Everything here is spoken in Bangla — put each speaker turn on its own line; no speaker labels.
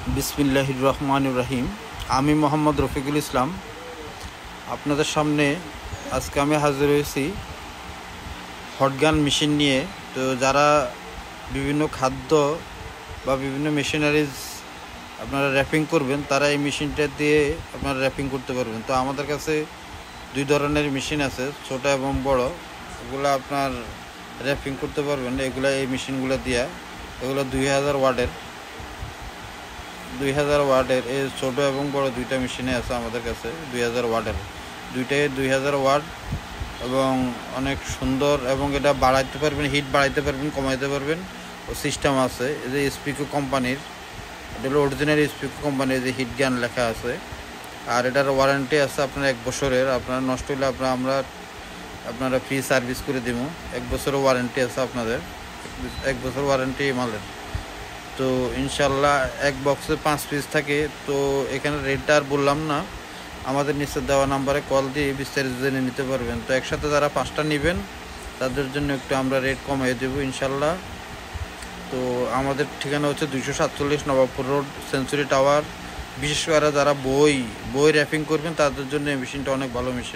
বিসমিল্লাহির রহমানির রহিম। আমি মোহাম্মদ রফিকুল ইসলাম। আপনাদের সামনে আজকে আমি হাজির হয়েছি হটগান মেশিন নিয়ে। তো যারা বিভিন্ন খাদ্য বা বিভিন্ন মেশিনারিজ আপনারা র্যাপিং করবেন, তারা এই মেশিনটা দিয়ে আপনারা র্যাপিং করতে পারবেন। তো আমাদের কাছে দুই ধরনের মেশিন আছে, ছোট এবং বড়। এগুলো আপনার র্যাপিং করতে পারবেন এগুলো এই মেশিনগুলো দিয়া। এগুলো 2000 ওয়াটের এই ছোট এবং বড় দুইটা মেশিনে আছে আমাদের কাছে। 2000 ওয়াটের দুইটাই 2000 ওয়াট এবং অনেক সুন্দর, এবং এটা বাড়াইতে পারবেন, হিট বাড়াইতে পারবেন, কমাইতে পারবেন। ও সিস্টেম আছে। এই যে স্পিকো কোম্পানির, এটা হলো অরিজিনাল স্পিকো কোম্পানির, যে হিট গান লেখা আছে। আর এটার ওয়ারেন্টি আছে আপনার 1 বছরের। আপনার নষ্ট হলে আপনারা ফ্রি সার্ভিস করে দিব। 1 বছরের ওয়ারেন্টি আছে আপনাদের, 1 বছর ওয়ারেন্টি মালের। তো ইনশাল্লাহ এক বক্সে 5 পিস থাকে। তো এখানে রেটটা আর বললাম না, আমাদের নিচে দেওয়া নাম্বারে কল দিয়ে বিস্তারিত জেনে নিতে পারবেন। তো একসাথে যারা 5টা নেবেন তাদের জন্য একটু আমরা রেট কমিয়ে দেবো ইনশাল্লাহ। তো আমাদের ঠিকানা হচ্ছে 247 নবাবপুর রোড, সেঞ্চুরি টাওয়ার। বিশেষ করে যারা বই র্যাপিং করবেন তাদের জন্য এই মেশিনটা অনেক ভালো মেশিন।